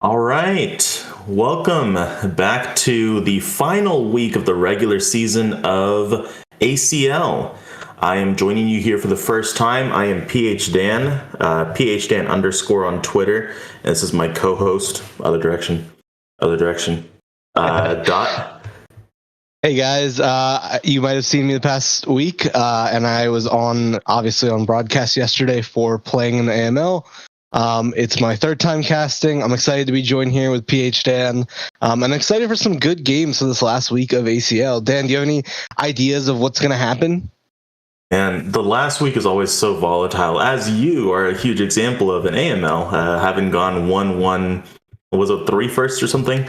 All right. Welcome back to the final week of the regular season of ACL. I am joining you here for the first time. I am PH Dan, PH Dan underscore on Twitter. And this is my co-host, other direction, Dot. Hey guys, you might have seen me the past week, and I was obviously on broadcast yesterday for playing in the AML. It's my third time casting. I'm excited to be joined here with PH Dan. I'm excited for some good games for this last week of ACL. Dan, do you have any ideas of what's going to happen? And the last week is always so volatile, as you are a huge example of an AML, having gone 1-1, was it 3 first or something?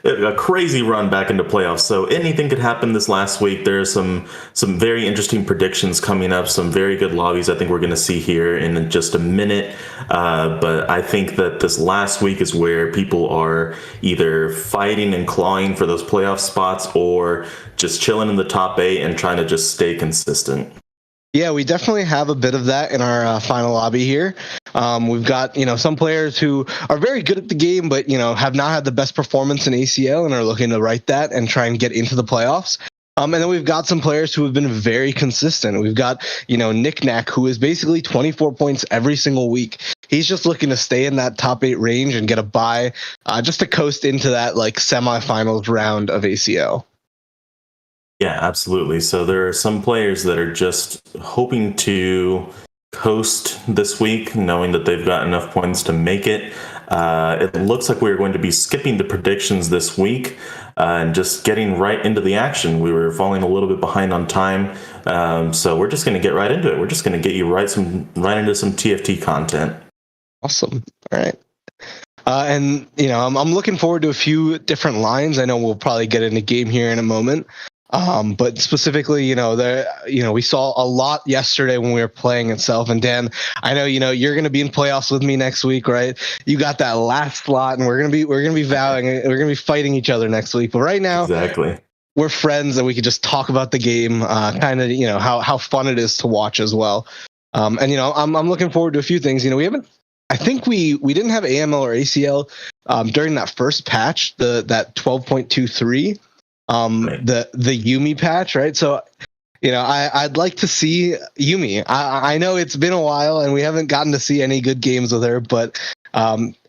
A crazy run back into playoffs. So anything could happen this last week. There's some very interesting predictions coming up, some very good lobbies I think we're going to see here in just a minute. But I think that this last week is where people are either fighting and clawing for those playoff spots or just chilling in the top 8 and trying to just stay consistent. Yeah, we definitely have a bit of that in our final lobby here. We've got, some players who are very good at the game, but, have not had the best performance in ACL and are looking to right that and try and get into the playoffs. And then we've got some players who have been very consistent. We've got, Nick Knack, who is basically 24 points every single week. He's just looking to stay in that top 8 range and get a bye just to coast into that semifinals round of ACL. Yeah, absolutely. So there are some players that are just hoping to coast this week, knowing that they've got enough points to make it. It looks like we're going to be skipping the predictions this week and just getting right into the action. We were falling a little bit behind on time, so we're just going to get right into it. We're just going to get you right into some TFT content. Awesome. All right. And I'm looking forward to a few different lines. I know we'll probably get into game here in a moment. But specifically, we saw a lot yesterday when we were playing itself. And Dan, I know, you're going to be in playoffs with me next week, right? You got that last slot, and we're going to be vowing, we're going to be fighting each other next week. But right now, exactly, we're friends, and we could just talk about the game, kind of, how fun it is to watch as well. And I'm looking forward to a few things. I think we didn't have AML or ACL during that first patch, that 12.23. The Yuumi patch, right? So, I'd like to see Yuumi. I know it's been a while and we haven't gotten to see any good games with her, but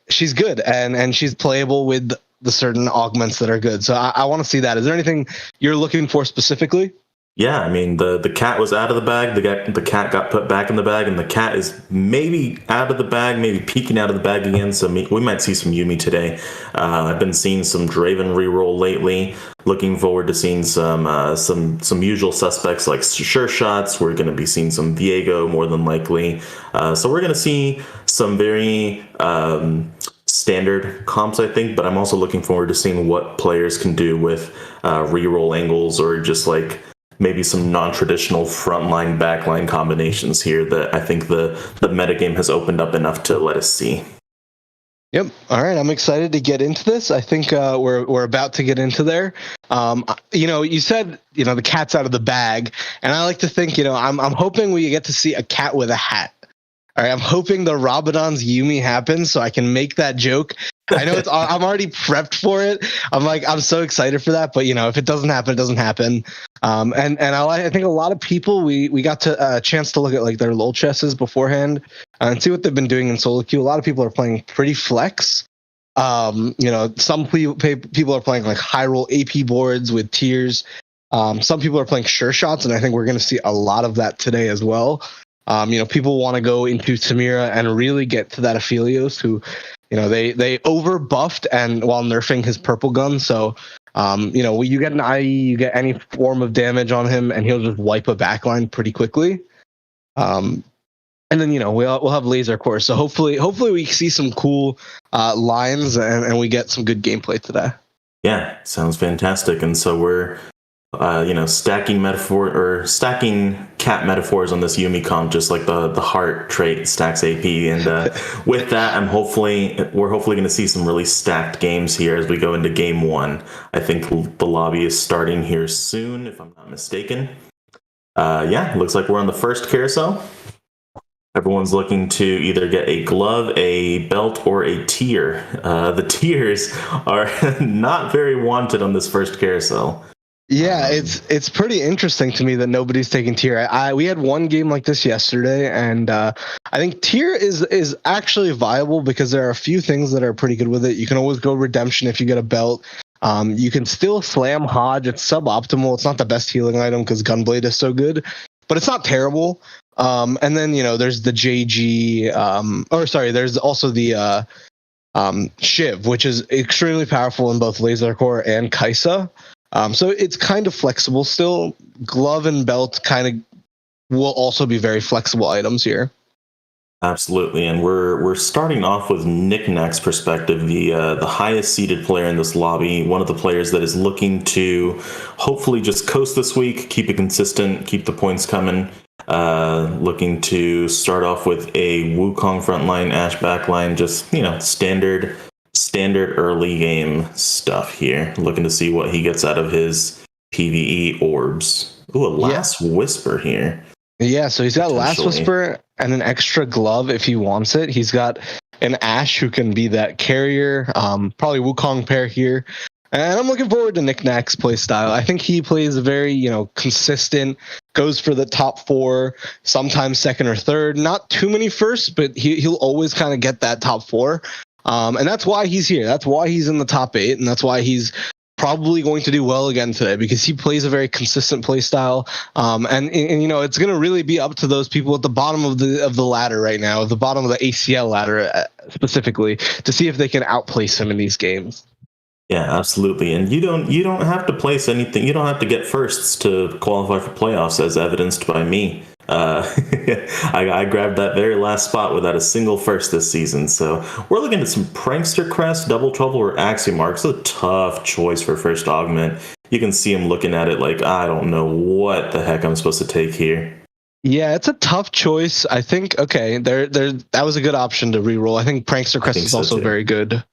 she's good and she's playable with the certain augments that are good. So I want to see that. Is there anything you're looking for specifically? Yeah, I mean, the cat was out of the bag. The cat got put back in the bag, and the cat is maybe out of the bag, maybe peeking out of the bag again. So we might see some Yuumi today. I've been seeing some Draven reroll lately. Looking forward to seeing some usual suspects like Sure Shots. We're going to be seeing some Viego more than likely. So we're going to see some very standard comps, I think. But I'm also looking forward to seeing what players can do with reroll angles or just maybe some non-traditional frontline backline combinations here that I think the metagame has opened up enough to let us see. Yep. All right. I'm excited to get into this. I think we're about to get into there. You said, the cat's out of the bag, and I like to think, I'm hoping we get to see a cat with a hat. All right. I'm hoping the Rabadon's Yuumi happens so I can make that joke. I know I'm already prepped for it. I'm so excited for that. But if it doesn't happen, it doesn't happen. And I think a lot of people we got to a chance to look at their LoL chesses beforehand and see what they've been doing in solo queue. A lot of people are playing pretty flex. Some people are playing high roll AP boards with tiers. Some people are playing Sure Shots, and I think we're going to see a lot of that today as well. People want to go into Samira and really get to that Aphelios who, they over buffed and while nerfing his purple gun. So, you get an IE, you get any form of damage on him, and he'll just wipe a backline pretty quickly. And then we'll have laser core. So hopefully we see some cool lines and we get some good gameplay today. Yeah, sounds fantastic. And so we're stacking cat metaphors on this Yuumi comp, just like the heart trait stacks AP. And with that, we're hopefully going to see some really stacked games here as we go into game 1. I think the lobby is starting here soon, if I'm not mistaken. Looks like we're on the first carousel. Everyone's looking to either get a glove, a belt, or a tier. The tiers are not very wanted on this first carousel. Yeah, it's pretty interesting to me that nobody's taking tier. We had one game like this yesterday, and I think tier is actually viable because there are a few things that are pretty good with it. You can always go redemption if you get a belt. You can still slam Hodge. It's suboptimal. It's not the best healing item because Gunblade is so good, but it's not terrible. And then there's the JG. There's also the Shiv, which is extremely powerful in both Laser Core and Kaisa. So it's kind of flexible still. Glove and belt kind of will also be very flexible items here. Absolutely, and we're starting off with Knickknack's perspective, the highest seeded player in this lobby, one of the players that is looking to hopefully just coast this week, keep it consistent, keep the points coming. Looking to start off with a Wukong frontline, Ashe backline, just standard early game stuff here. Looking to see what he gets out of his PvE orbs. Ooh, a Last Whisper here. Yeah, so he's got Last Whisper and an extra glove if he wants it. He's got an Ashe who can be that carrier, probably Wukong pair here. And I'm looking forward to Knickknack's play style. I think he plays very, consistent, goes for the top 4, sometimes second or third. Not too many firsts, but he'll always kind of get that top 4. And that's why he's here. That's why he's in the top 8, and that's why he's probably going to do well again today because he plays a very consistent play style. And it's going to really be up to those people at the bottom of the ladder right now, at the bottom of the ACL ladder specifically, to see if they can outplace him in these games. Yeah, absolutely. And you don't have to place anything. You don't have to get firsts to qualify for playoffs, as evidenced by me. I grabbed that very last spot without a single first this season. So we're looking at some Prankster Crest, Double Trouble, or Axiomark. It's a tough choice for first augment. You can see him looking at it like, I don't know what the heck I'm supposed to take here. Yeah, it's a tough choice. I think, that was a good option to reroll. I think Prankster Crest is also very good.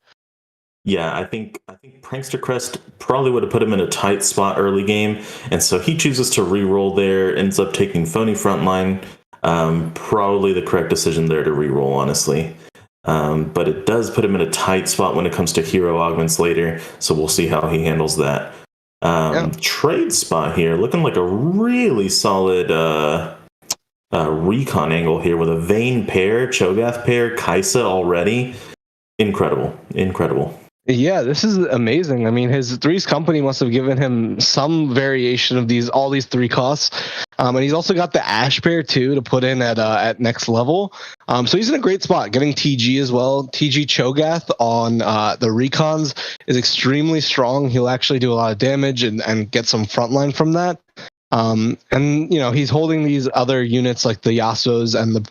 Yeah, I think Prankster Crest probably would have put him in a tight spot early game, and so he chooses to re-roll there, ends up taking Phony Frontline. Probably the correct decision there to re-roll, honestly. But it does put him in a tight spot when it comes to hero augments later, so we'll see how he handles that. Trade spot here, looking like a really solid recon angle here with a Vayne pair, Cho'Gath pair, Kaisa already. Incredible. Yeah, this is amazing. I mean, his Threes company must have given him some variation of all these 3 costs. And he's also got the Ashe pair too to put in at next level. So he's in a great spot, getting TG as well. TG Cho'Gath on the recons is extremely strong. He'll actually do a lot of damage and get some frontline from that. And he's holding these other units like the Yasuos and the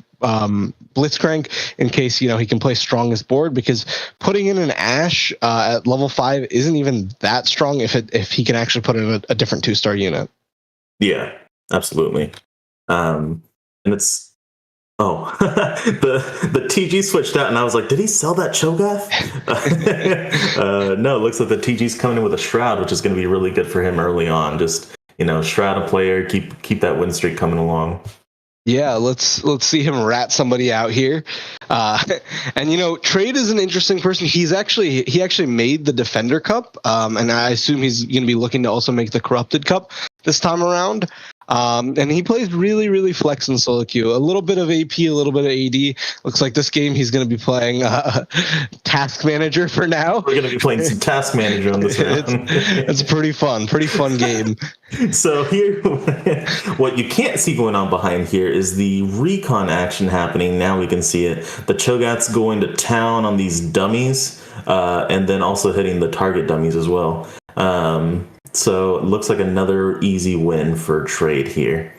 Blitzcrank in case he can play strongest board, because putting in an Ashe at level 5 isn't even that strong if he can actually put in a different 2-star unit. Yeah, absolutely. And it's the TG switched out, and I was like, did he sell that Cho'Gath? No, it looks like the TG's coming in with a Shroud, which is going to be really good for him early on. Just shroud a player, keep that win streak coming along. Yeah, let's see him rat somebody out here. And Trade is an interesting person. He actually made the Defender Cup, and I assume he's going to be looking to also make the Corrupted Cup this time around. And he plays really, really flex in solo queue. A little bit of AP, a little bit of AD. Looks like this game he's going to be playing Task Manager for now. We're going to be playing some Task Manager on this round. It's a pretty fun game. So here, what you can't see going on behind here is the recon action happening. Now we can see it. The Cho'Gath's going to town on these dummies, and then also hitting the target dummies as well. So it looks like another easy win for Trade here.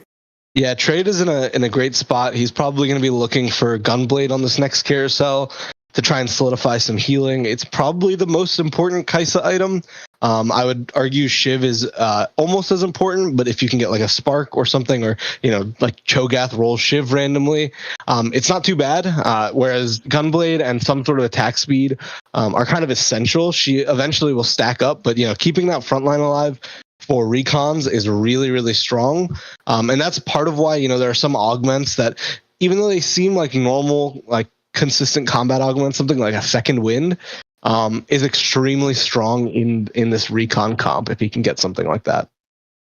Yeah, Trade is in a great spot. He's probably going to be looking for Gunblade on this next carousel to try and solidify some healing. It's probably the most important Kaisa item. I would argue Shiv is almost as important, but if you can get like a Spark or something, or like Cho'Gath rolls Shiv randomly, it's not too bad. Whereas Gunblade and some sort of attack speed are kind of essential. She eventually will stack up, but keeping that front line alive for recons is really, really strong. And that's part of why, there are some augments that even though they seem like normal, like consistent combat augments, something like a second wind, is extremely strong in this recon comp if he can get something like that.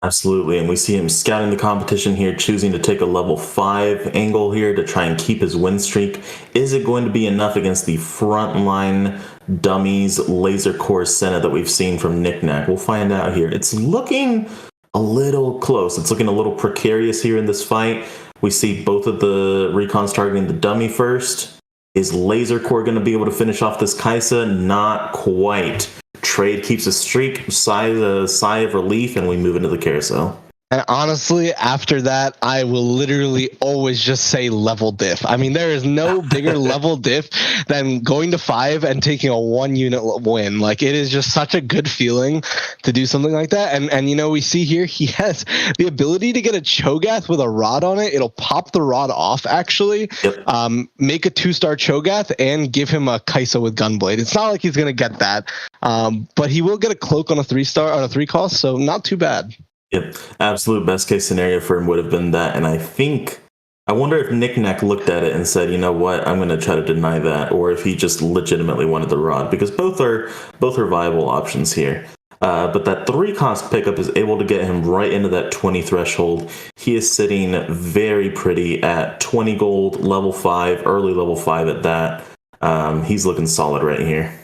Absolutely, and we see him scouting the competition here, choosing to take a level 5 angle here to try and keep his win streak. Is it going to be enough against the frontline dummies laser core Senna that we've seen from Knickknack? We'll find out here. It's looking a little close. It's looking a little precarious here in this fight. We see both of the recons targeting the dummy first. Is Laser Core going to be able to finish off this Kaisa? Not quite. Trade keeps a streak, sigh of relief, and we move into the carousel. And honestly, after that, I will literally always just say level diff. I mean, there is no bigger level diff than going to 5 and taking a 1 unit win. Like, it is just such a good feeling to do something like that. And you know, we see here he has the ability to get a Cho'Gath with a rod on it. It'll pop the rod off, actually. Yep. Make a 2-star Cho'Gath and give him a Kaisa with Gunblade. It's not like he's going to get that, but he will get a cloak on a 3-star on a 3 cost, so not too bad. Yep, absolute best case scenario for him would have been that, and I wonder if Knickknack looked at it and said, you know what, I'm going to try to deny that, or if he just legitimately wanted the rod, because both are viable options here. But that 3 cost pickup is able to get him right into that 20 threshold. He is sitting very pretty at 20 gold, level 5, early level 5 at that. He's looking solid right here.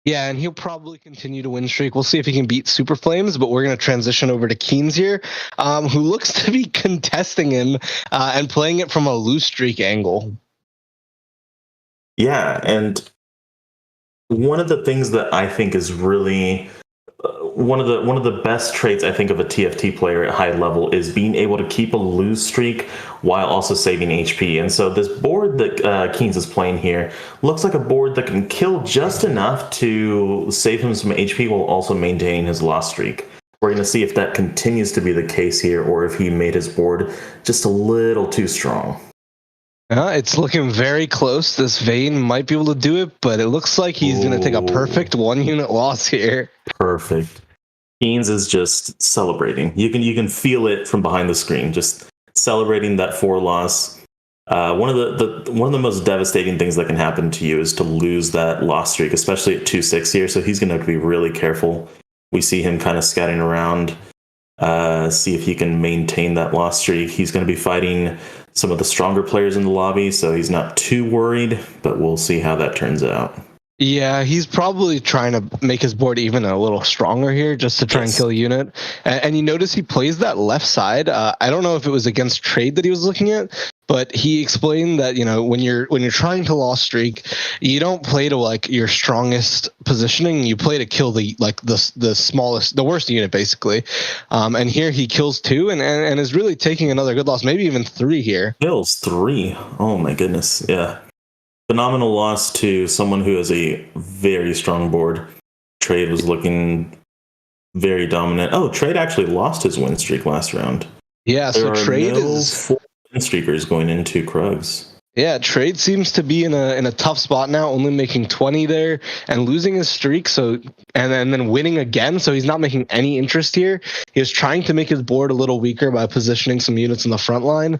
Yeah, and he'll probably continue to win streak. We'll see if he can beat Super Flames, but we're going to transition over to Keenz here, who looks to be contesting him and playing it from a loose streak angle. Yeah, and one of the things that I think is really one of the best traits I think of a TFT player at high level is being able to keep a lose streak while also saving HP. And so this board that Keenz is playing here looks like a board that can kill just enough to save him some HP while also maintaining his loss streak. We're going to see if that continues to be the case here, or if he made his board just a little too strong. It's looking very close. This Vayne might be able to do it, but it looks like he's going to take a perfect 1 unit loss here. Perfect. Keenz is just celebrating. You can feel it from behind the screen, just celebrating that 4 loss. One of the most devastating things that can happen to you is to lose that loss streak, especially at 2-6 here. So he's going to have to be really careful. We see him kind of scatting around, see if he can maintain that loss streak. He's going to be fighting some of the stronger players in the lobby, so he's not too worried, but we'll see how that turns out. Yeah, he's probably trying to make his board even a little stronger here just to try and kill a unit. And you notice he plays that left side. I don't know if it was against trade that he was looking at, but he explained that, you know, when you're trying to loss streak, you don't play to like your strongest positioning. You play to kill the smallest, the worst unit basically. And here he kills 2 and is really taking another good loss, maybe even 3 here. Kills 3. Oh my goodness. Yeah. Phenomenal loss to someone who has a very strong board. Trade was looking very dominant. Oh, Trade actually lost his win streak last round. Yeah, so Trade is 4 win streakers going into Krugs. Yeah, Trade seems to be in a tough spot now, only making 20 there and losing his streak. So and then winning again, so he's not making any interest here. He was trying to make his board a little weaker by positioning some units in the front line.